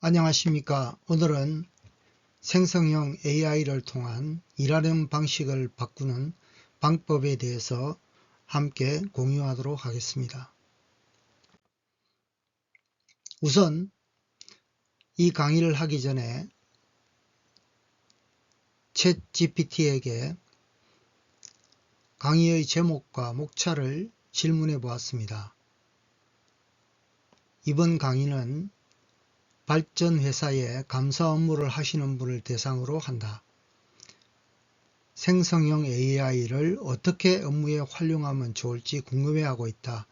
안녕하십니까. 오늘은 생성형 AI를 통한 일하는 방식을 바꾸는 방법에 대해서 함께 공유하도록 하겠습니다. 우선 이 강의를 하기 전에 챗GPT에게 강의의 제목과 목차를 질문해 보았습니다. 이번 강의는 발전 회사에 감사 업무를 하시는 분을 대상으로 한다. 생성형 AI를 어떻게 업무에 활용하면 좋을지 궁금해하고 있다.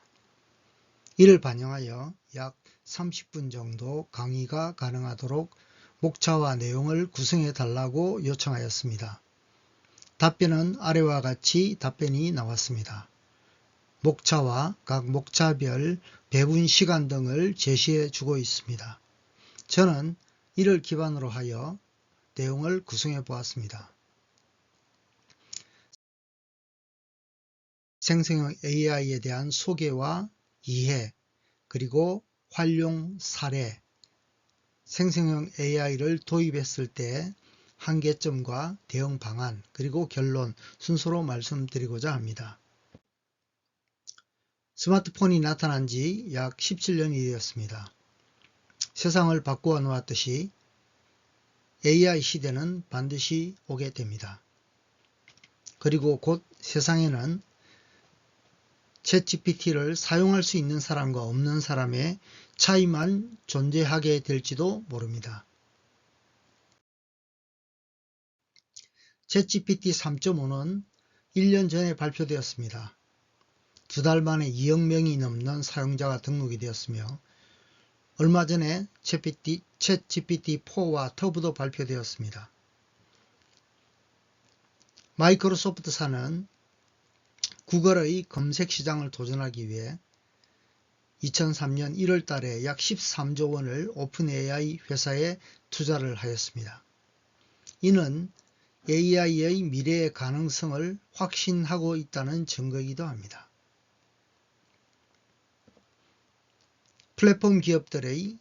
이를 반영하여 약 30분 정도 강의가 가능하도록 목차와 내용을 구성해 달라고 요청하였습니다. 답변은 아래와 같이 답변이 나왔습니다. 목차와 각 목차별 배분 시간 등을 제시해 주고 있습니다. 저는 이를 기반으로 하여 내용을 구성해 보았습니다. 생성형 AI에 대한 소개와 이해, 그리고 활용 사례, 생성형 AI를 도입했을 때 한계점과 대응 방안, 그리고 결론 순서로 말씀드리고자 합니다. 스마트폰이 나타난 지 약 17년이 되었습니다. 세상을 바꾸어 놓았듯이 AI 시대는 반드시 오게 됩니다. 그리고 곧 세상에는 챗GPT를 사용할 수 있는 사람과 없는 사람의 차이만 존재하게 될지도 모릅니다. 챗GPT 3.5는 1년 전에 발표되었습니다. 2달 만에 2억 명이 넘는 사용자가 등록이 되었으며 얼마 전에 챗GPT4와 터보도 발표되었습니다. 마이크로소프트사는 구글의 검색 시장을 도전하기 위해 2003년 1월 달에 약 13조 원을 오픈AI 회사에 투자를 하였습니다. 이는 AI의 미래의 가능성을 확신하고 있다는 증거이기도 합니다. 플랫폼 기업들의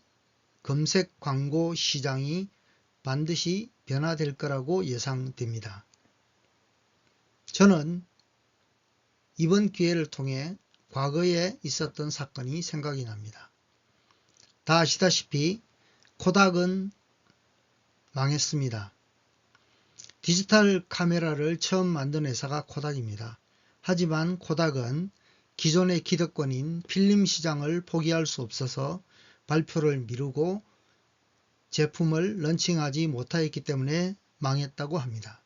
검색 광고 시장이 반드시 변화될 거라고 예상됩니다. 저는 이번 기회를 통해 과거에 있었던 사건이 생각이 납니다. 다 아시다시피 코닥은 망했습니다. 디지털 카메라를 처음 만든 회사가 코닥입니다. 하지만 코닥은 기존의 기득권인 필름 시장을 포기할 수 없어서 발표를 미루고 제품을 런칭하지 못하였기 때문에 망했다고 합니다.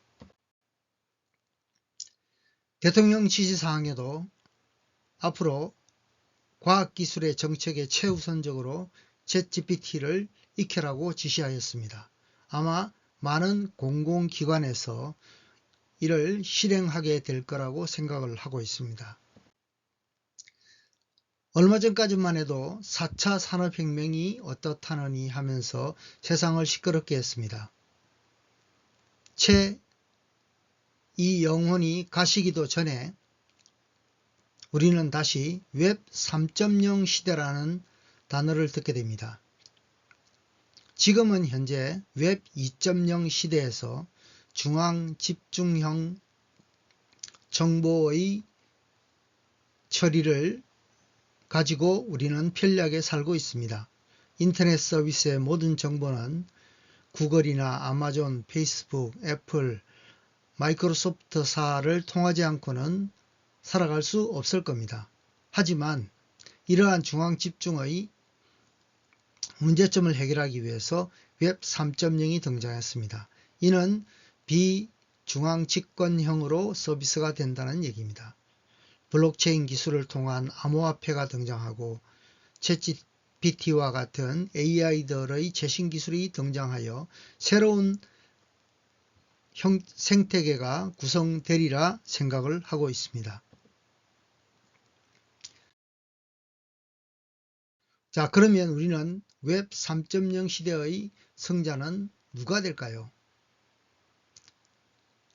대통령 지시사항에도 앞으로 과학기술의 정책의 최우선적으로 챗GPT를 익혀라고 지시하였습니다. 아마 많은 공공기관에서 이를 실행하게 될 거라고 생각을 하고 있습니다. 얼마 전까지만 해도 4차 산업혁명이 어떻다느니 하면서 세상을 시끄럽게 했습니다. 이 영혼이 가시기도 전에 우리는 다시 웹 3.0 시대라는 단어를 듣게 됩니다. 지금은 현재 웹 2.0 시대에서 중앙 집중형 정보의 처리를 가지고 우리는 편리하게 살고 있습니다. 인터넷 서비스의 모든 정보는 구글이나 아마존, 페이스북, 애플, 마이크로소프트사를 통하지 않고는 살아갈 수 없을 겁니다. 하지만 이러한 중앙 집중의 문제점을 해결하기 위해서 웹 3.0이 등장했습니다. 이는 비중앙 집권형으로 서비스가 된다는 얘기입니다. 블록체인 기술을 통한 암호화폐가 등장하고 챗GPT와 같은 AI들의 최신 기술이 등장하여 새로운 생태계가 구성되리라 생각을 하고 있습니다. 자, 그러면 우리는 웹 3.0 시대의 승자는 누가 될까요?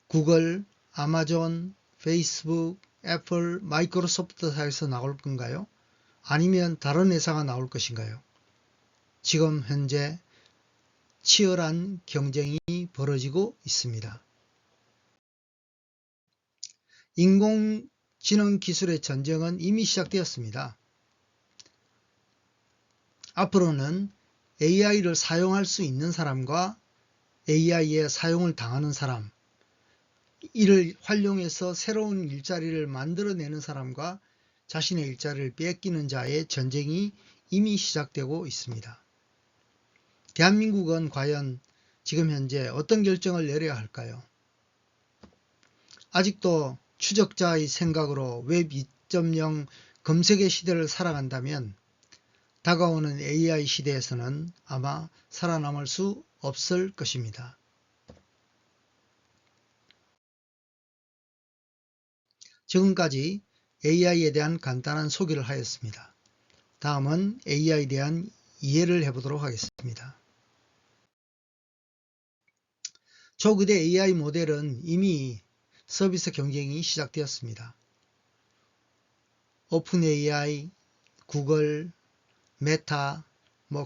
구글, 아마존, 페이스북, 애플, 마이크로소프트사에서 나올 건가요? 아니면 다른 회사가 나올 것인가요? 지금 현재 치열한 경쟁이 벌어지고 있습니다. 인공지능 기술의 전쟁은 이미 시작되었습니다. 앞으로는 AI를 사용할 수 있는 사람과 AI의 사용을 당하는 사람, 이를 활용해서 새로운 일자리를 만들어내는 사람과 자신의 일자리를 뺏기는 자의 전쟁이 이미 시작되고 있습니다. 대한민국은 과연 지금 현재 어떤 결정을 내려야 할까요? 아직도 추적자의 생각으로 웹 2.0 검색의 시대를 살아간다면 다가오는 AI 시대에서는 아마 살아남을 수 없을 것입니다. 지금까지 AI에 대한 간단한 소개를 하였습니다. 다음은 AI에 대한 이해를 해보도록 하겠습니다. 초거대 AI 모델은 이미 서비스 경쟁이 시작되었습니다. 오픈 AI, 구글, 메타,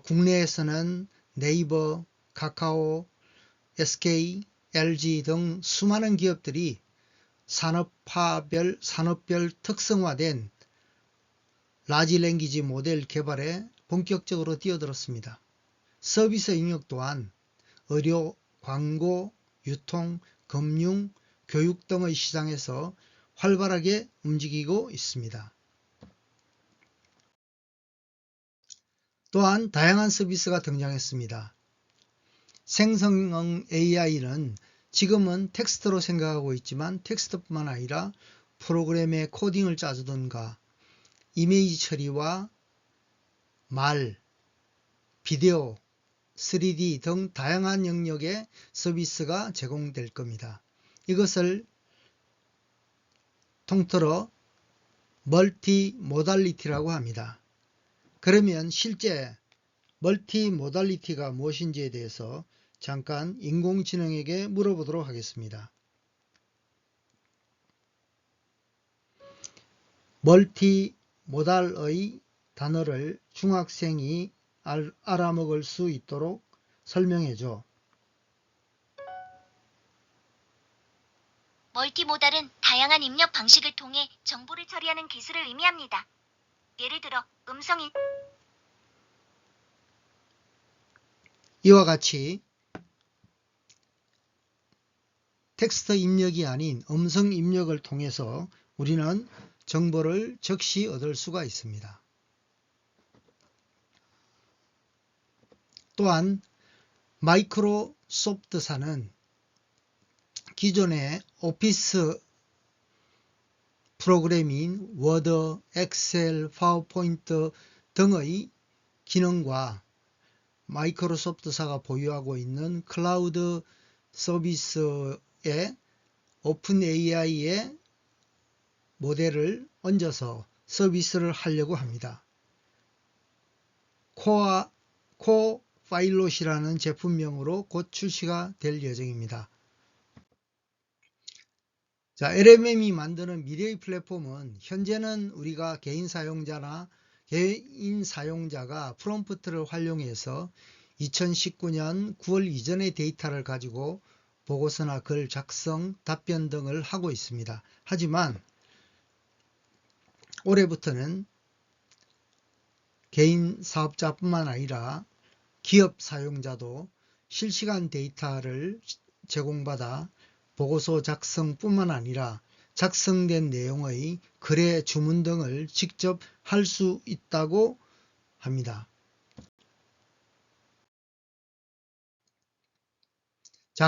국내에서는 네이버, 카카오, SK, LG 등 수많은 기업들이 산업별 특성화된 라지 랭귀지 모델 개발에 본격적으로 뛰어들었습니다. 서비스 영역 또한 의료, 광고, 유통, 금융, 교육 등의 시장에서 활발하게 움직이고 있습니다. 또한 다양한 서비스가 등장했습니다. 생성형 AI는 지금은 텍스트로 생각하고 있지만 텍스트뿐만 아니라 프로그램의 코딩을 짜주든가 이미지 처리와 말, 비디오, 3D 등 다양한 영역의 서비스가 제공될 겁니다. 이것을 통틀어 멀티모달리티라고 합니다. 그러면 실제 멀티모달리티가 무엇인지에 대해서 잠깐 인공지능에게 물어보도록 하겠습니다. 멀티모달의 단어를 중학생이 알아먹을 수 있도록 설명해줘. 멀티모달은 다양한 입력 방식을 통해 정보를 처리하는 기술을 의미합니다. 예를 들어 음성인 이와 같이 텍스트 입력이 아닌 음성 입력을 통해서 우리는 정보를 즉시 얻을 수가 있습니다. 또한 마이크로소프트사는 기존의 오피스 프로그램인 워드, 엑셀, 파워포인트 등의 기능과 마이크로소프트사가 보유하고 있는 클라우드 서비스에 오픈 AI의 모델을 얹어서 서비스를 하려고 합니다. 코파일롯이라는 제품명으로 곧 출시가 될 예정입니다. LMM이 만드는 미래의 플랫폼은 현재는 우리가 개인 사용자가 프롬프트를 활용해서 2019년 9월 이전의 데이터를 가지고 보고서나 글 작성, 답변 등을 하고 있습니다. 하지만 올해부터는 개인 사업자뿐만 아니라 기업 사용자도 실시간 데이터를 제공받아 보고서 작성뿐만 아니라 작성된 내용의 거래 주문 등을 직접 할 수 있다고 합니다.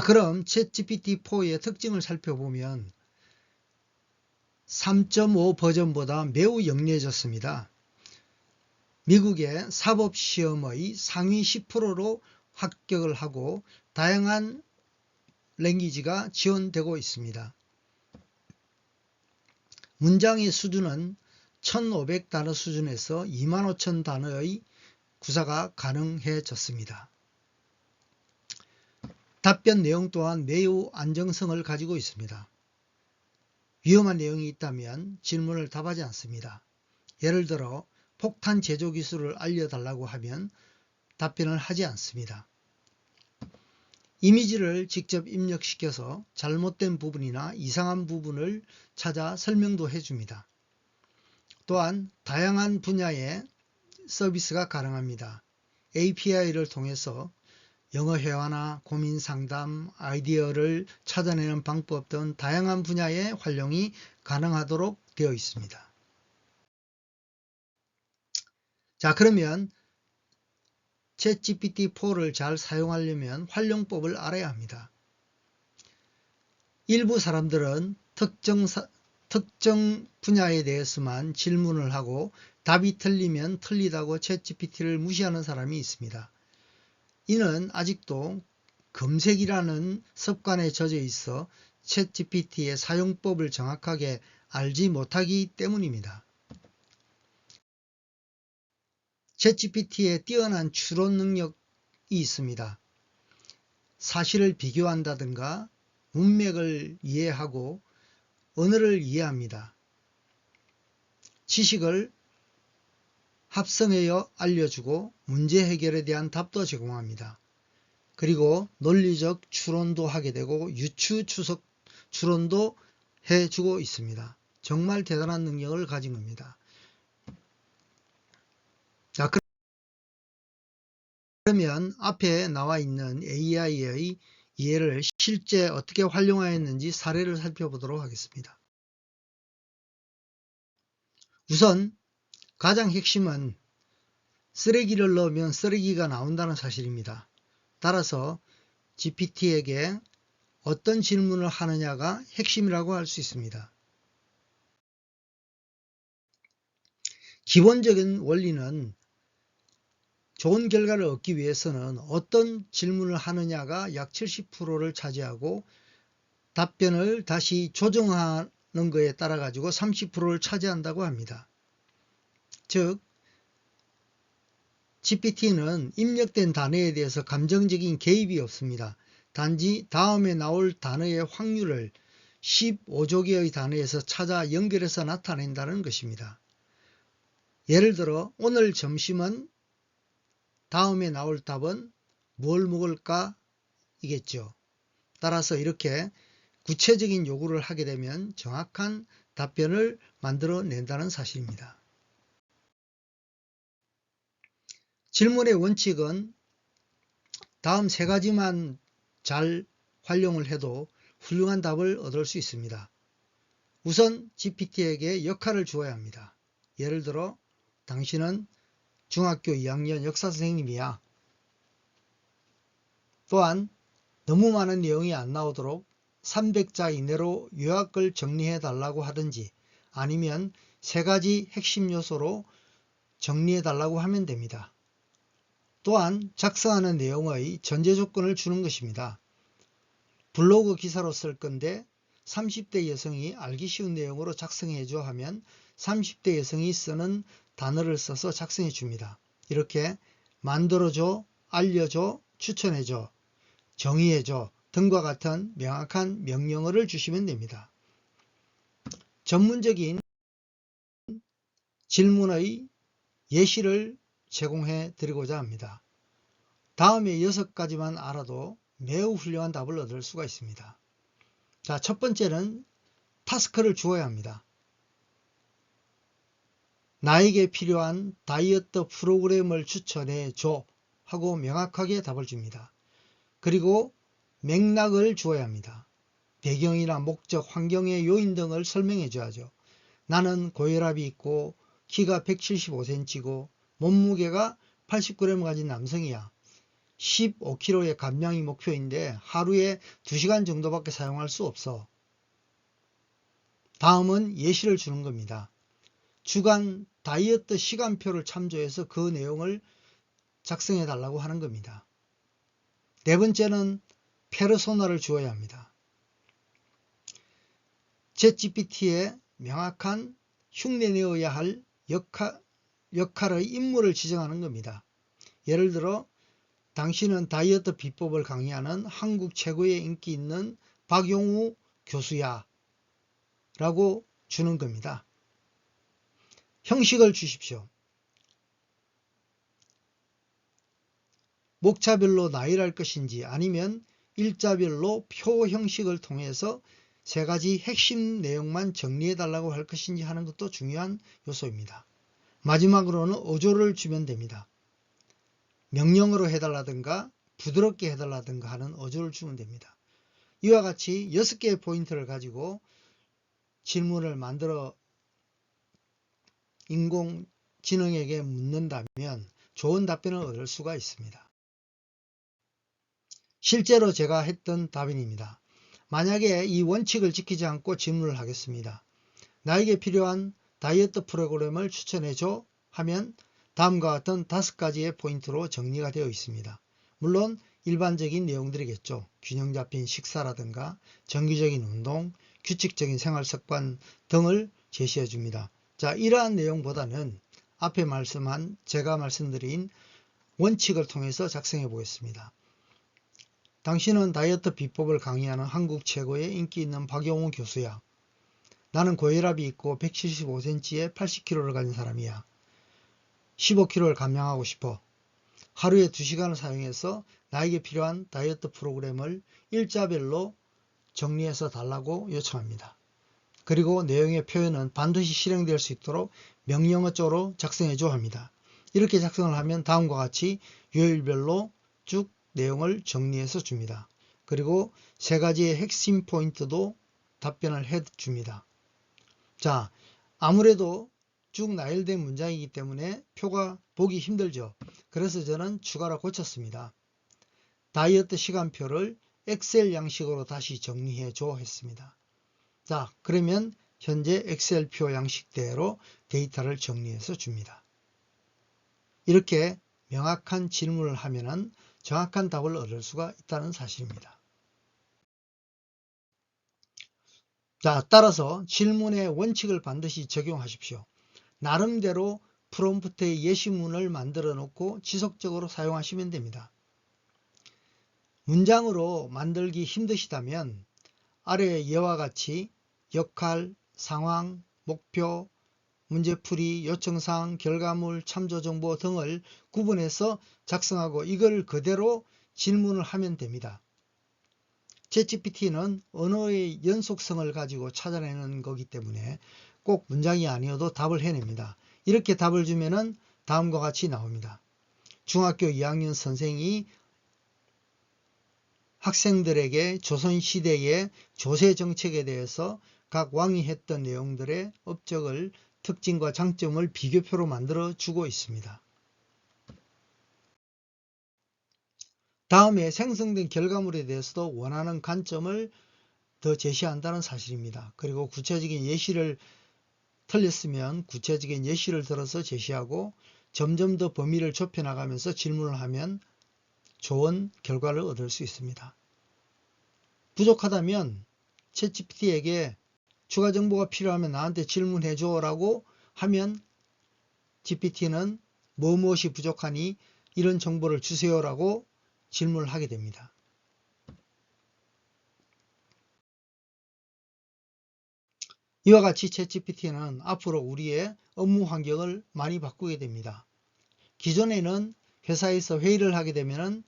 그럼 챗GPT-4의 특징을 살펴보면 3.5 버전보다 매우 영리해졌습니다. 미국의 사법시험의 상위 10%로 합격을 하고 다양한 랭귀지가 지원되고 있습니다. 문장의 수준은 1500단어 수준에서 25000단어의 구사가 가능해졌습니다. 답변 내용 또한 매우 안정성을 가지고 있습니다. 위험한 내용이 있다면 질문을 답하지 않습니다. 예를 들어 폭탄 제조 기술을 알려달라고 하면 답변을 하지 않습니다. 이미지를 직접 입력시켜서 잘못된 부분이나 이상한 부분을 찾아 설명도 해줍니다. 또한 다양한 분야의 서비스가 가능합니다. API를 통해서 영어 회화나 고민 상담, 아이디어를 찾아내는 방법 등 다양한 분야의 활용이 가능하도록 되어 있습니다. 자, 그러면 챗GPT-4를 잘 사용하려면 활용법을 알아야 합니다. 일부 사람들은 특정 분야에 대해서만 질문을 하고 답이 틀리면 틀리다고 챗GPT를 무시하는 사람이 있습니다. 이는 아직도 검색이라는 습관에 젖어 있어 챗GPT의 사용법을 정확하게 알지 못하기 때문입니다. 챗GPT에 뛰어난 추론 능력이 있습니다. 사실을 비교한다든가 문맥을 이해하고 언어를 이해합니다. 지식을 합성하여 알려주고 문제 해결에 대한 답도 제공합니다. 그리고 논리적 추론도 하게 되고 유추 추석 추론도 해주고 있습니다. 정말 대단한 능력을 가진 겁니다. 자, 그러면 앞에 나와 있는 AI의 이해를 실제 어떻게 활용하였는지 사례를 살펴보도록 하겠습니다. 우선 가장 핵심은 쓰레기를 넣으면 쓰레기가 나온다는 사실입니다. 따라서 GPT에게 어떤 질문을 하느냐가 핵심이라고 할 수 있습니다. 기본적인 원리는 좋은 결과를 얻기 위해서는 어떤 질문을 하느냐가 약 70%를 차지하고 답변을 다시 조정하는 것에 따라 가지고 30%를 차지한다고 합니다. 즉 GPT는 입력된 단어에 대해서 감정적인 개입이 없습니다. 단지 다음에 나올 단어의 확률을 15조 개의 단어에서 찾아 연결해서 나타낸다는 것입니다. 예를 들어 오늘 점심은 다음에 나올 답은 뭘 먹을까 이겠죠. 따라서 이렇게 구체적인 요구를 하게 되면 정확한 답변을 만들어낸다는 사실입니다. 질문의 원칙은 다음 세 가지만 잘 활용을 해도 훌륭한 답을 얻을 수 있습니다. 우선 GPT에게 역할을 주어야 합니다. 예를 들어 당신은 중학교 2학년 역사 선생님이야. 또한 너무 많은 내용이 안 나오도록 300자 이내로 요약을 정리해 달라고 하든지 아니면 세 가지 핵심 요소로 정리해 달라고 하면 됩니다. 또한 작성하는 내용의 전제 조건을 주는 것입니다. 블로그 기사로 쓸 건데 30대 여성이 알기 쉬운 내용으로 작성해 줘 하면 30대 여성이 쓰는 단어를 써서 작성해 줍니다. 이렇게 만들어줘, 알려줘, 추천해줘, 정의해줘 등과 같은 명확한 명령어를 주시면 됩니다. 전문적인 질문의 예시를 제공해 드리고자 합니다. 다음에 6가지만 알아도 매우 훌륭한 답을 얻을 수가 있습니다. 자, 첫 번째는 타스크를 주어야 합니다. 나에게 필요한 다이어트 프로그램을 추천해 줘 하고 명확하게 답을 줍니다. 그리고 맥락을 주어야 합니다. 배경이나 목적, 환경의 요인 등을 설명해 줘야죠. 나는 고혈압이 있고 키가 175cm고 몸무게가 80g 가진 남성이야. 15kg의 감량이 목표인데 하루에 2시간 정도밖에 사용할 수 없어. 다음은 예시를 주는 겁니다. 주간 다이어트 시간표를 참조해서 그 내용을 작성해 달라고 하는 겁니다. 네 번째는 페르소나를 주어야 합니다. 챗GPT에 명확한 흉내내어야 할 역할의 인물을 지정하는 겁니다. 예를 들어 당신은 다이어트 비법을 강의하는 한국 최고의 인기 있는 박용우 교수야 라고 주는 겁니다. 형식을 주십시오. 목차별로 나열할 것인지 아니면 일자별로 표 형식을 통해서 세 가지 핵심 내용만 정리해 달라고 할 것인지 하는 것도 중요한 요소입니다. 마지막으로는 어조를 주면 됩니다. 명령어로 해달라든가 부드럽게 해달라든가 하는 어조를 주면 됩니다. 이와 같이 6개의 포인트를 가지고 질문을 만들어 인공지능에게 묻는다면 좋은 답변을 얻을 수가 있습니다. 실제로 제가 했던 답변입니다. 만약에 이 원칙을 지키지 않고 질문을 하겠습니다. 나에게 필요한 다이어트 프로그램을 추천해줘 하면 다음과 같은 5가지의 포인트로 정리가 되어 있습니다. 물론 일반적인 내용들이겠죠. 균형 잡힌 식사라든가 정기적인 운동, 규칙적인 생활습관 등을 제시해 줍니다. 자, 이러한 내용보다는 앞에 제가 말씀드린 원칙을 통해서 작성해 보겠습니다. 당신은 다이어트 비법을 강의하는 한국 최고의 인기 있는 박용우 교수야. 나는 고혈압이 있고 175cm에 80kg를 가진 사람이야. 15kg를 감량하고 싶어. 하루에 2시간을 사용해서 나에게 필요한 다이어트 프로그램을 일자별로 정리해서 달라고 요청합니다. 그리고 내용의 표현은 반드시 실행될 수 있도록 명령어 쪽으로 작성해줘 합니다. 이렇게 작성을 하면 다음과 같이 요일별로 쭉 내용을 정리해서 줍니다. 그리고 3가지의 핵심 포인트도 답변을 해 줍니다. 자, 아무래도 쭉 나열된 문장이기 때문에 표가 보기 힘들죠. 그래서 저는 추가로 고쳤습니다. 다이어트 시간표를 엑셀 양식으로 다시 정리해 줘 했습니다. 자, 그러면 현재 엑셀표 양식대로 데이터를 정리해서 줍니다. 이렇게 명확한 질문을 하면은 정확한 답을 얻을 수가 있다는 사실입니다. 자, 따라서 질문의 원칙을 반드시 적용하십시오. 나름대로 프롬프트의 예시문을 만들어 놓고 지속적으로 사용하시면 됩니다. 문장으로 만들기 힘드시다면 아래의 예와 같이 역할, 상황, 목표, 문제풀이, 요청사항, 결과물, 참조정보 등을 구분해서 작성하고 이걸 그대로 질문을 하면 됩니다. 챗GPT는 언어의 연속성을 가지고 찾아내는 거기 때문에 꼭 문장이 아니어도 답을 해냅니다. 이렇게 답을 주면은 다음과 같이 나옵니다. 중학교 2학년 선생이 학생들에게 조선시대의 조세정책에 대해서 각 왕이 했던 내용들의 업적을 특징과 장점을 비교표로 만들어 주고 있습니다. 다음에 생성된 결과물에 대해서도 원하는 관점을 더 제시한다는 사실입니다. 그리고 구체적인 예시를 틀렸으면 구체적인 예시를 들어서 제시하고 점점 더 범위를 좁혀 나가면서 질문을 하면 좋은 결과를 얻을 수 있습니다. 부족하다면 챗GPT에게 추가 정보가 필요하면 나한테 질문해줘 라고 하면 GPT는 무엇이 부족하니 이런 정보를 주세요 라고 질문을 하게 됩니다. 이와 같이 챗GPT는 앞으로 우리의 업무 환경을 많이 바꾸게 됩니다. 기존에는 회사에서 회의를 하게 되면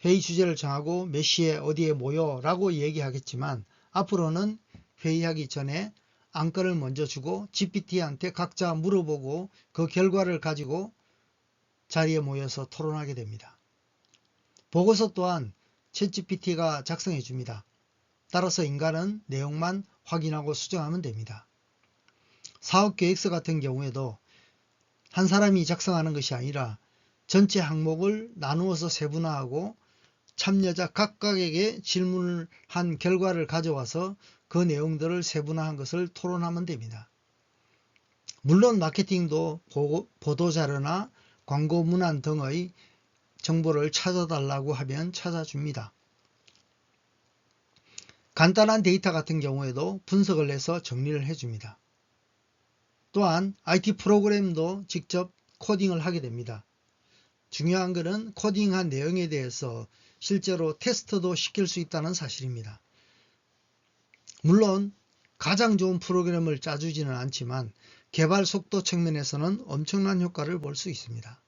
회의 주제를 정하고 몇 시에 어디에 모여 라고 얘기하겠지만 앞으로는 회의하기 전에 안건을 먼저 주고 GPT한테 각자 물어보고 그 결과를 가지고 자리에 모여서 토론하게 됩니다. 보고서 또한 챗GPT가 작성해 줍니다. 따라서 인간은 내용만 확인하고 수정하면 됩니다. 사업계획서 같은 경우에도 한 사람이 작성하는 것이 아니라 전체 항목을 나누어서 세분화하고 참여자 각각에게 질문을 한 결과를 가져와서 그 내용들을 세분화한 것을 토론하면 됩니다. 물론 마케팅도 보도자료나 광고 문안 등의 정보를 찾아달라고 하면 찾아줍니다. 간단한 데이터 같은 경우에도 분석을 해서 정리를 해줍니다. 또한 IT 프로그램도 직접 코딩을 하게 됩니다. 중요한 것은 코딩한 내용에 대해서 실제로 테스트도 시킬 수 있다는 사실입니다. 물론 가장 좋은 프로그램을 짜주지는 않지만 개발 속도 측면에서는 엄청난 효과를 볼 수 있습니다.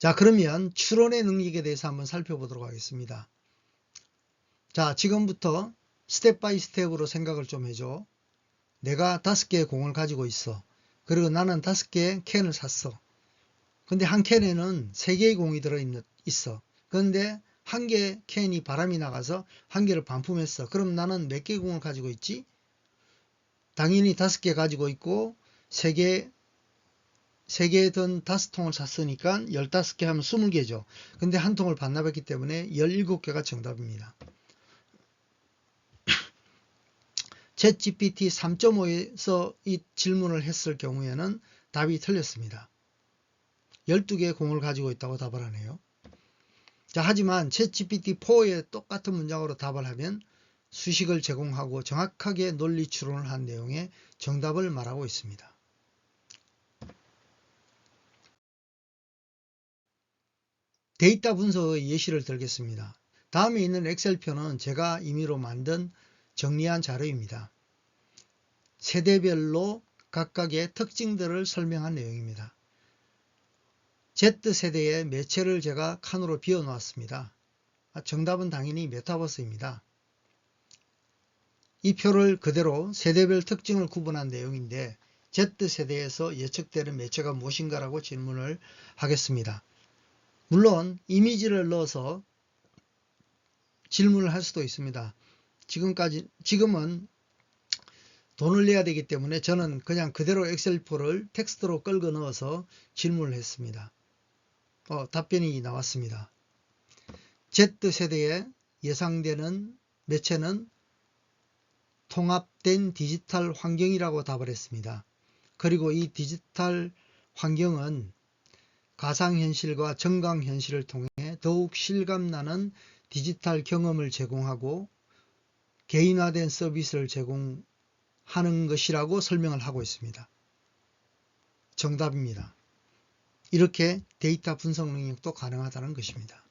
자, 그러면 추론의 능력에 대해서 한번 살펴보도록 하겠습니다. 자, 지금부터 스텝 바이 스텝으로 생각을 좀 해줘. 내가 5개의 공을 가지고 있어. 그리고 나는 5개의 캔을 샀어. 근데 한 캔에는 3개의 공이 들어있어. 그런데 한 개의 캔이 바람이 나가서 한 개를 반품했어. 그럼 나는 몇 개의 공을 가지고 있지? 당연히 5개 가지고 있고 3개든 5통을 샀으니까 15개 하면 20개죠. 근데 한 통을 반납했기 때문에 17개가 정답입니다. 챗GPT 3.5에서 이 질문을 했을 경우에는 답이 틀렸습니다. 12개의 공을 가지고 있다고 답을 하네요. 자, 하지만 챗GPT 4에 똑같은 문장으로 답을 하면 수식을 제공하고 정확하게 논리 추론을 한 내용의 정답을 말하고 있습니다. 데이터 분석의 예시를 들겠습니다. 다음에 있는 엑셀표는 제가 임의로 만든 정리한 자료입니다. 세대별로 각각의 특징들을 설명한 내용입니다. Z세대의 매체를 제가 칸으로 비워 놓았습니다. 정답은 당연히 메타버스입니다. 이 표를 그대로 세대별 특징을 구분한 내용인데 Z세대에서 예측되는 매체가 무엇인가라고 질문을 하겠습니다. 물론 이미지를 넣어서 질문을 할 수도 있습니다. 지금은 돈을 내야 되기 때문에 저는 그냥 그대로 엑셀표를 텍스트로 끌고 넣어서 질문을 했습니다. 답변이 나왔습니다. Z세대에 예상되는 매체는 통합된 디지털 환경이라고 답을 했습니다. 그리고 이 디지털 환경은 가상현실과 정강현실을 통해 더욱 실감나는 디지털 경험을 제공하고 개인화된 서비스를 제공하는 것이라고 설명을 하고 있습니다. 정답입니다. 이렇게 데이터 분석 능력도 가능하다는 것입니다.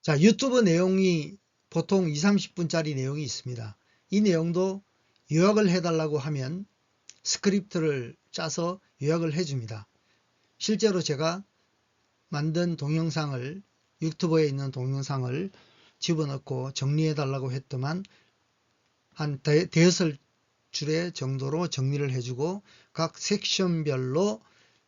자, 유튜브 내용이 보통 20-30분짜리 내용이 있습니다. 이 내용도 요약을 해달라고 하면 스크립트를 짜서 요약을 해줍니다. 실제로 제가 만든 동영상을 유튜브에 있는 동영상을 집어넣고 정리해달라고 했더만 한 대여섯 줄의 정도로 정리를 해주고 각 섹션별로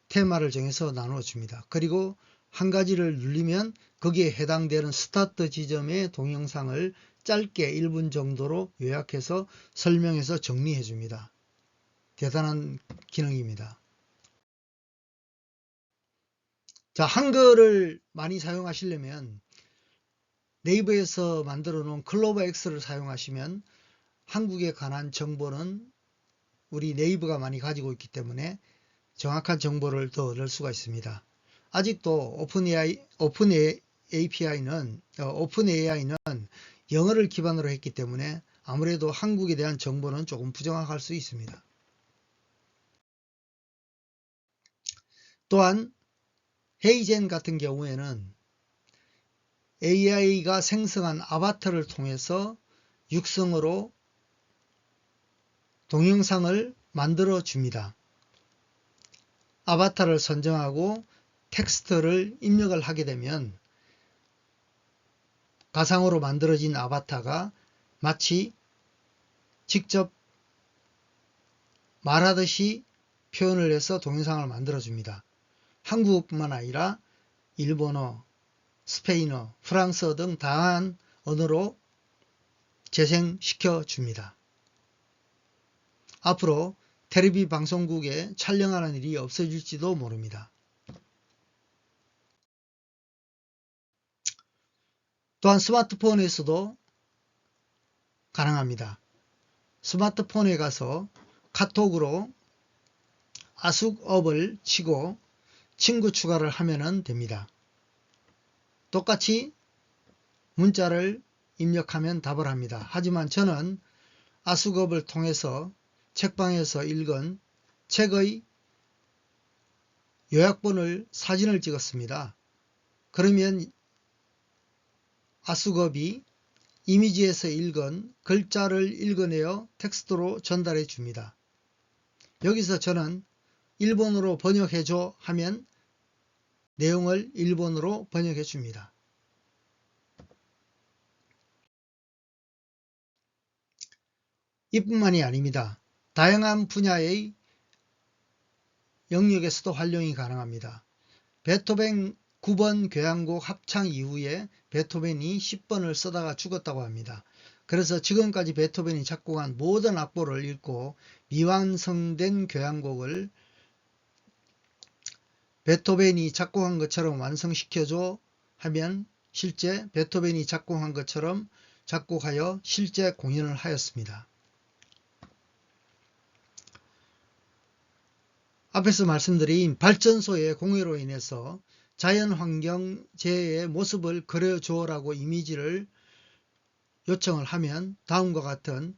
테마를 정해서 나눠줍니다. 그리고 한 가지를 누르면 거기에 해당되는 스타트 지점의 동영상을 짧게 1분 정도로 요약해서 설명해서 정리해 줍니다. 대단한 기능입니다. 자, 한글을 많이 사용하시려면 네이버에서 만들어 놓은 클로버X를 사용하시면 한국에 관한 정보는 우리 네이버가 많이 가지고 있기 때문에 정확한 정보를 더 얻을 수가 있습니다. 아직도 오픈AI는 영어를 기반으로 했기 때문에 아무래도 한국에 대한 정보는 조금 부정확할 수 있습니다. 또한 헤이젠 같은 경우에는 AI가 생성한 아바타를 통해서 육성으로 동영상을 만들어 줍니다. 아바타를 선정하고 텍스트를 입력을 하게 되면 가상으로 만들어진 아바타가 마치 직접 말하듯이 표현을 해서 동영상을 만들어 줍니다. 한국어뿐만 아니라 일본어, 스페인어, 프랑스어 등 다양한 언어로 재생시켜 줍니다. 앞으로 텔레비 방송국에 촬영하는 일이 없어질지도 모릅니다. 또한 스마트폰에서도 가능합니다. 스마트폰에 가서 카톡으로 아숙업을 치고 친구 추가를 하면 됩니다. 똑같이 문자를 입력하면 답을 합니다. 하지만 저는 아숙업을 통해서 책방에서 읽은 책의 요약본을 사진을 찍었습니다. 그러면 아숙업이 이미지에서 읽은 글자를 읽어내어 텍스트로 전달해 줍니다. 여기서 저는 일본어로 번역해줘 하면 내용을 일본어로 번역해 줍니다. 이뿐만이 아닙니다. 다양한 분야의 영역에서도 활용이 가능합니다. 베토벤 9번 교향곡 합창 이후에 베토벤이 10번을 쓰다가 죽었다고 합니다. 그래서 지금까지 베토벤이 작곡한 모든 악보를 읽고 미완성된 교향곡을 베토벤이 작곡한 것처럼 완성시켜줘 하면 실제 베토벤이 작곡한 것처럼 작곡하여 실제 공연을 하였습니다. 앞에서 말씀드린 발전소의 공해로 인해서 자연환경 재해의 모습을 그려주어라고 이미지를 요청을 하면 다음과 같은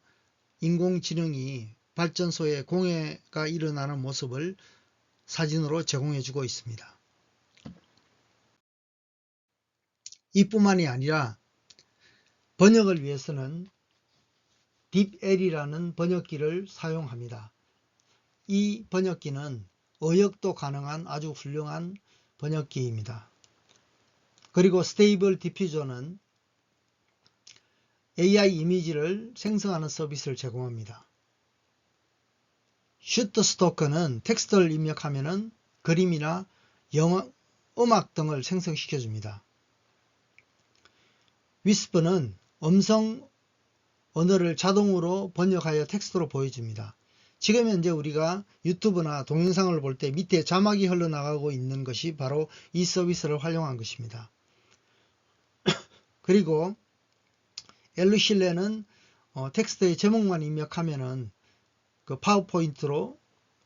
인공지능이 발전소의 공해가 일어나는 모습을 사진으로 제공해주고 있습니다. 이뿐만이 아니라 번역을 위해서는 딥L이라는 번역기를 사용합니다. 이 번역기는 어역도 가능한 아주 훌륭한 번역기입니다. 그리고 스테이블 디퓨저는 AI 이미지를 생성하는 서비스를 제공합니다. 슈터스토커는 텍스트를 입력하면 그림이나 영화, 음악 등을 생성시켜 줍니다. 위스프는 음성 언어를 자동으로 번역하여 텍스트로 보여줍니다. 지금 현재 우리가 유튜브나 동영상을 볼 때 밑에 자막이 흘러나가고 있는 것이 바로 이 서비스를 활용한 것입니다. 그리고 엘루실레는 텍스트의 제목만 입력하면은 그 파워포인트로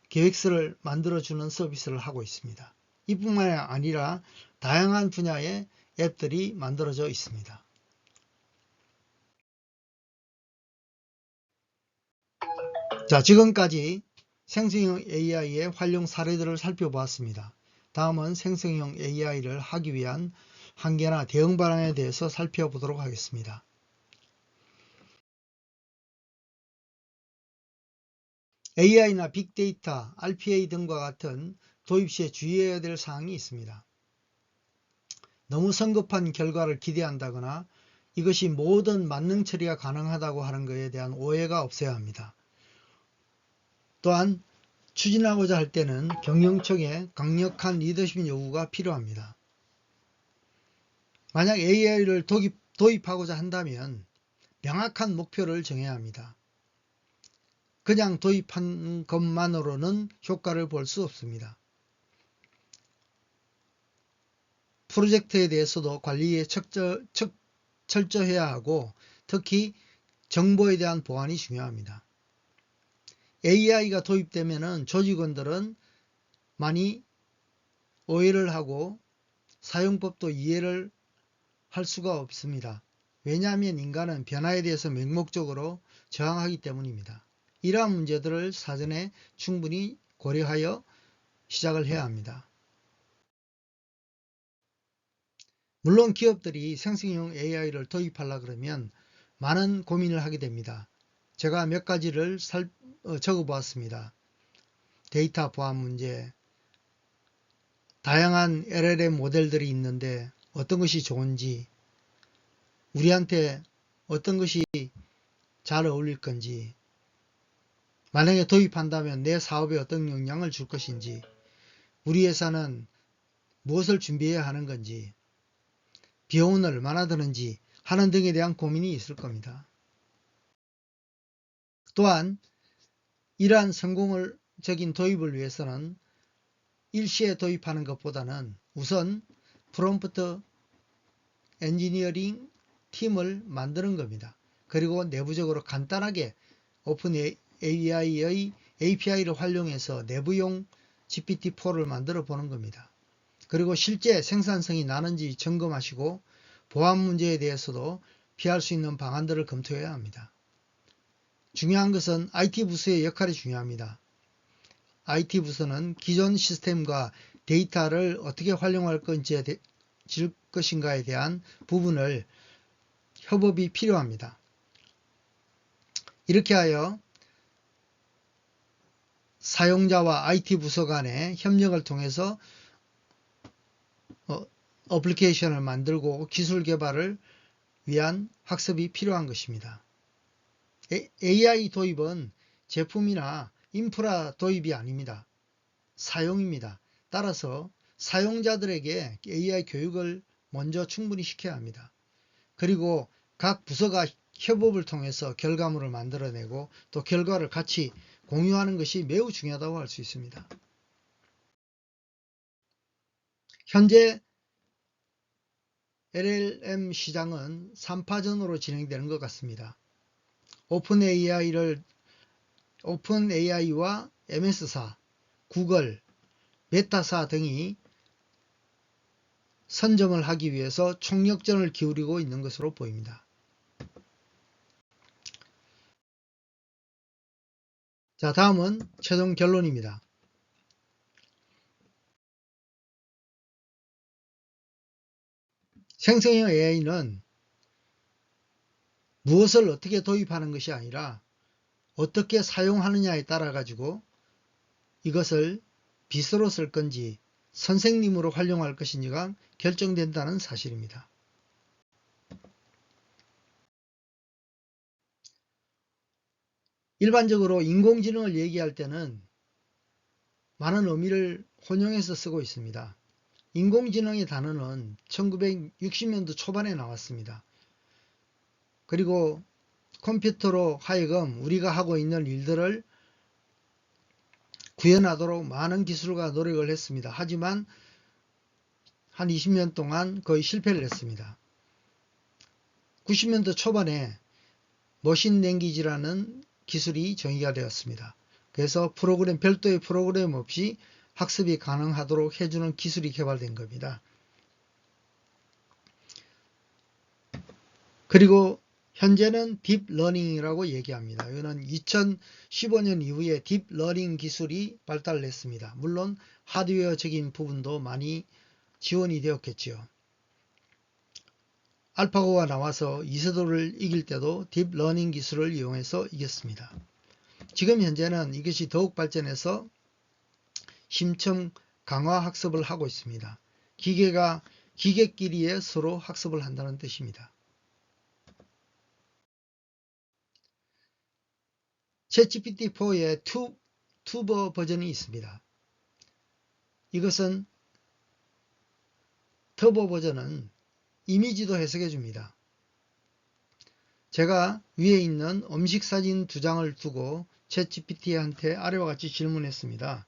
계획서를 만들어주는 서비스를 하고 있습니다. 이뿐만 아니라 다양한 분야의 앱들이 만들어져 있습니다. 자, 지금까지 생성형 AI의 활용 사례들을 살펴보았습니다. 다음은 생성형 AI를 하기 위한 한계나 대응 방안에 대해서 살펴보도록 하겠습니다. AI나 빅데이터, RPA 등과 같은 도입 시에 주의해야 될 사항이 있습니다. 너무 성급한 결과를 기대한다거나 이것이 모든 만능 처리가 가능하다고 하는 것에 대한 오해가 없어야 합니다. 또한 추진하고자 할 때는 경영청의 강력한 리더십 요구가 필요합니다. 만약 AI를 도입하고자 한다면 명확한 목표를 정해야 합니다. 그냥 도입한 것만으로는 효과를 볼 수 없습니다. 프로젝트에 대해서도 관리에 철저해야 하고 특히 정보에 대한 보안이 중요합니다. AI가 도입되면 조직원들은 많이 오해를 하고 사용법도 이해를 할 수가 없습니다. 왜냐하면 인간은 변화에 대해서 맹목적으로 저항하기 때문입니다. 이러한 문제들을 사전에 충분히 고려하여 시작을 해야 합니다. 물론 기업들이 생성형 AI를 도입하려고 그러면 많은 고민을 하게 됩니다. 제가 몇 가지를 적어 보았습니다. 데이터 보안 문제, 다양한 LLM 모델들이 있는데 어떤 것이 좋은지, 우리한테 어떤 것이 잘 어울릴 건지, 만약에 도입한다면 내 사업에 어떤 영향을 줄 것인지, 우리 회사는 무엇을 준비해야 하는 건지, 비용은 얼마나 드는지 하는 등에 대한 고민이 있을 겁니다. 또한 이러한 성공적인 도입을 위해서는 일시에 도입하는 것보다는 우선 프롬프트 엔지니어링 팀을 만드는 겁니다. 그리고 내부적으로 간단하게 오픈 AI의 API를 활용해서 내부용 GPT-4를 만들어 보는 겁니다. 그리고 실제 생산성이 나는지 점검하시고 보안 문제에 대해서도 피할 수 있는 방안들을 검토해야 합니다. 중요한 것은 IT 부서의 역할이 중요합니다. IT 부서는 기존 시스템과 데이터를 어떻게 활용할 것인가에 대한 부분을 협업이 필요합니다. 이렇게 하여 사용자와 IT 부서 간의 협력을 통해서 어플리케이션을 만들고 기술 개발을 위한 학습이 필요한 것입니다. AI 도입은 제품이나 인프라 도입이 아닙니다. 사용입니다. 따라서 사용자들에게 AI 교육을 먼저 충분히 시켜야 합니다. 그리고 각 부서가 협업을 통해서 결과물을 만들어내고 또 결과를 같이 공유하는 것이 매우 중요하다고 할 수 있습니다. 현재 LLM 시장은 3파전으로 진행되는 것 같습니다. 오픈AI와 MS사, 구글, 메타사 등이 선점을 하기 위해서 총력전을 기울이고 있는 것으로 보입니다. 자, 다음은 최종 결론입니다. 생성형 AI는 무엇을 어떻게 도입하는 것이 아니라 어떻게 사용하느냐에 따라 가지고 이것을 비서로 쓸 건지 선생님으로 활용할 것인지가 결정된다는 사실입니다. 일반적으로 인공지능을 얘기할 때는 많은 의미를 혼용해서 쓰고 있습니다. 인공지능의 단어는 1960년도 초반에 나왔습니다. 그리고 컴퓨터로 하여금 우리가 하고 있는 일들을 구현하도록 많은 기술가 노력을 했습니다. 하지만 한 20년 동안 거의 실패를 했습니다. 90년도 초반에 머신 랭귀지라는 기술이 정의가 되었습니다. 그래서 별도의 프로그램 없이 학습이 가능하도록 해주는 기술이 개발된 겁니다. 그리고 현재는 딥러닝이라고 얘기합니다. 이거는 2015년 이후에 딥러닝 기술이 발달했습니다. 물론 하드웨어적인 부분도 많이 지원이 되었겠지요. 알파고가 나와서 이세돌을 이길 때도 딥러닝 기술을 이용해서 이겼습니다. 지금 현재는 이것이 더욱 발전해서 심층 강화 학습을 하고 있습니다. 기계가 기계끼리에 서로 학습을 한다는 뜻입니다. 챗GPT4의 튜버 버전이 있습니다. 이것은 터보 버전은 이미지도 해석해 줍니다. 제가 위에 있는 음식 사진 2장을 두고 챗GPT한테 아래와 같이 질문했습니다.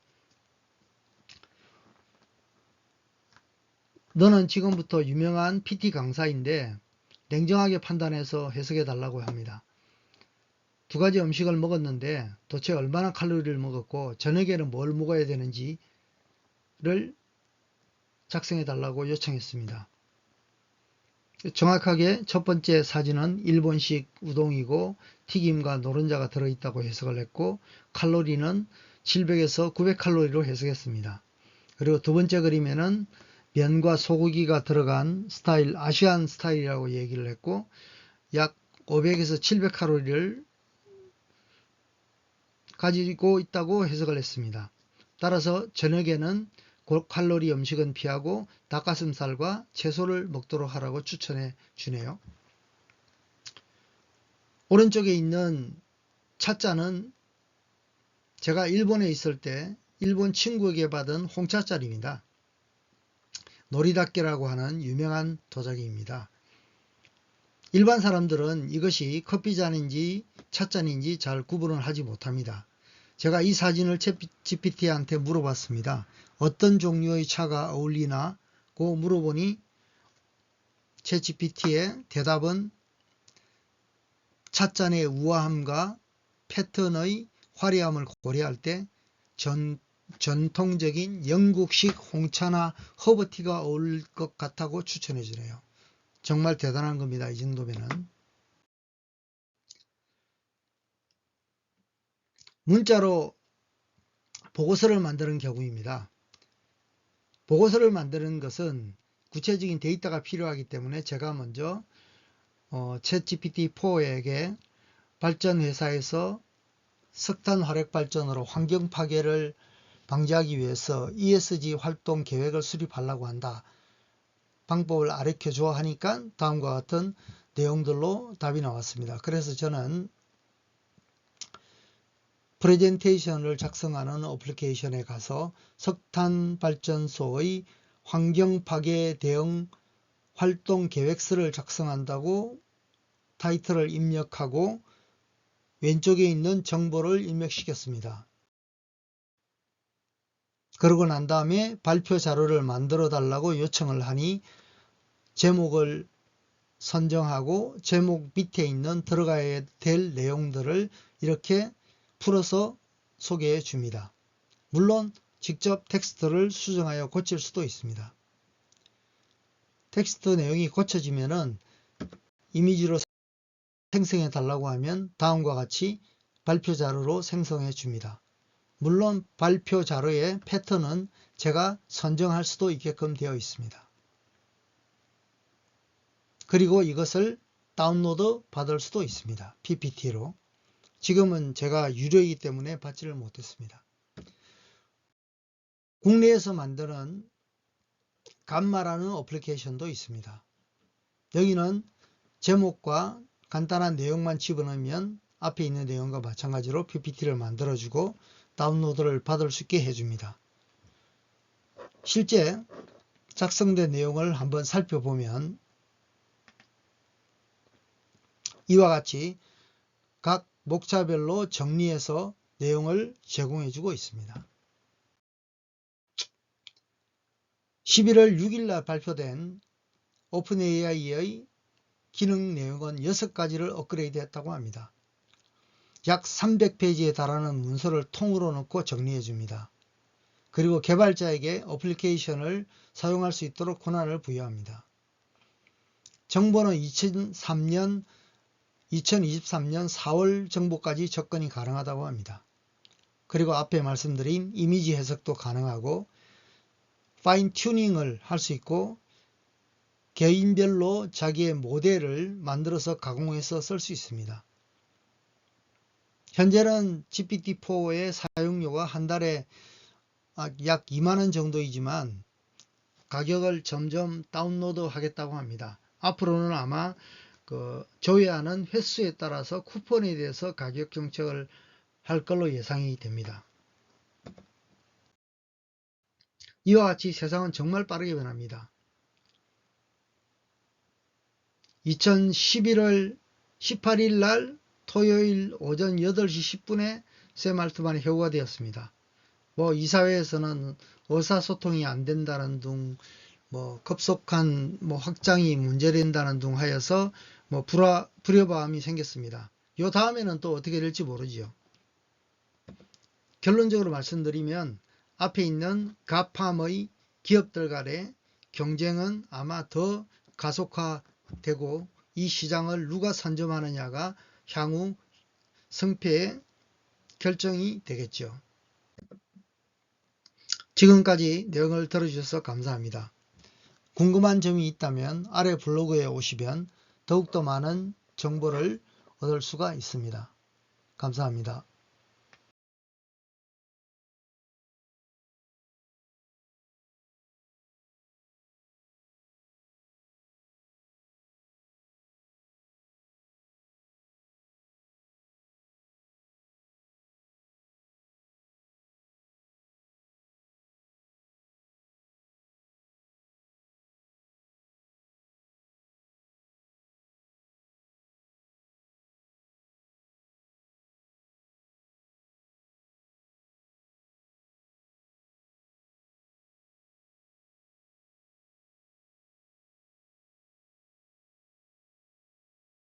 너는 지금부터 유명한 PT 강사인데 냉정하게 판단해서 해석해 달라고 합니다. 2가지 음식을 먹었는데 도대체 얼마나 칼로리를 먹었고 저녁에는 뭘 먹어야 되는지를 작성해 달라고 요청했습니다. 정확하게 첫 번째 사진은 일본식 우동이고 튀김과 노른자가 들어있다고 해석을 했고 칼로리는 700에서 900칼로리로 해석했습니다. 그리고 두 번째 그림에는 면과 소고기가 들어간 스타일, 아시안 스타일이라고 얘기를 했고 약 500에서 700칼로리를 가지고 있다고 해석을 했습니다. 따라서 저녁에는 고칼로리 음식은 피하고 닭가슴살과 채소를 먹도록 하라고 추천해 주네요. 오른쪽에 있는 차자는 제가 일본에 있을 때 일본 친구에게 받은 홍차자리입니다. 노리다케라고 하는 유명한 도자기입니다. 일반 사람들은 이것이 커피잔인지 찻잔인지 잘 구분을 하지 못합니다. 제가 이 사진을 챗GPT한테 물어봤습니다. 어떤 종류의 차가 어울리나고 물어보니 챗GPT의 대답은 찻잔의 우아함과 패턴의 화려함을 고려할 때 전통적인 영국식 홍차나 허브티가 어울릴 것 같다고 추천해 주네요. 정말 대단한 겁니다. 이 정도면은. 문자로 보고서를 만드는 경우입니다. 보고서를 만드는 것은 구체적인 데이터가 필요하기 때문에 제가 먼저 챗GPT4에게 발전 회사에서 석탄 화력 발전으로 환경 파괴를 방지하기 위해서 ESG 활동 계획을 수립하려고 한다. 방법을 가르쳐 줘 하니까 다음과 같은 내용들로 답이 나왔습니다. 그래서 저는 프레젠테이션을 작성하는 어플리케이션에 가서 석탄 발전소의 환경 파괴 대응 활동 계획서를 작성한다고 타이틀을 입력하고 왼쪽에 있는 정보를 입력시켰습니다. 그러고 난 다음에 발표 자료를 만들어 달라고 요청을 하니 제목을 선정하고 제목 밑에 있는 들어가야 될 내용들을 이렇게 풀어서 소개해 줍니다. 물론 직접 텍스트를 수정하여 고칠 수도 있습니다. 텍스트 내용이 고쳐지면은 이미지로 생성해 달라고 하면 다음과 같이 발표 자료로 생성해 줍니다. 물론 발표 자료의 패턴은 제가 선정할 수도 있게끔 되어 있습니다. 그리고 이것을 다운로드 받을 수도 있습니다. PPT로. 지금은 제가 유료이기 때문에 받지를 못했습니다. 국내에서 만드는 감마라는 어플리케이션도 있습니다. 여기는 제목과 간단한 내용만 집어넣으면 앞에 있는 내용과 마찬가지로 PPT를 만들어주고 다운로드를 받을 수 있게 해줍니다. 실제 작성된 내용을 한번 살펴보면 이와 같이 각 목차별로 정리해서 내용을 제공해주고 있습니다. 11월 6일 발표된 오픈AI의 기능 내용은 6가지를 업그레이드 했다고 합니다. 약 300페이지에 달하는 문서를 통으로 넣고 정리해 줍니다. 그리고 개발자에게 어플리케이션을 사용할 수 있도록 권한을 부여합니다. 정보는 2023년 4월 정보까지 접근이 가능하다고 합니다. 그리고 앞에 말씀드린 이미지 해석도 가능하고 파인 튜닝을 할 수 있고 개인별로 자기의 모델을 만들어서 가공해서 쓸 수 있습니다. 현재는 GPT-4의 사용료가 한 달에 약 2만원 정도이지만 가격을 점점 다운로드 하겠다고 합니다. 앞으로는 아마 조회하는 횟수에 따라서 쿠폰에 대해서 가격 정책을 할 걸로 예상이 됩니다. 이와 같이 세상은 정말 빠르게 변합니다. 2011월 18일 날 토요일 오전 8시 10분에 샘 알트만이 해고가 되었습니다. 이사회에서는 의사소통이 안 된다는 등 급속한 확장이 문제된다는 등 하여서 불협화음이 생겼습니다. 요 다음에는 또 어떻게 될지 모르지요. 결론적으로 말씀드리면 앞에 있는 가팜의 기업들 간의 경쟁은 아마 더 가속화되고 이 시장을 누가 선점하느냐가 향후 승패의 결정이 되겠죠. 지금까지 내용을 들어주셔서 감사합니다. 궁금한 점이 있다면 아래 블로그에 오시면 더욱더 많은 정보를 얻을 수가 있습니다. 감사합니다.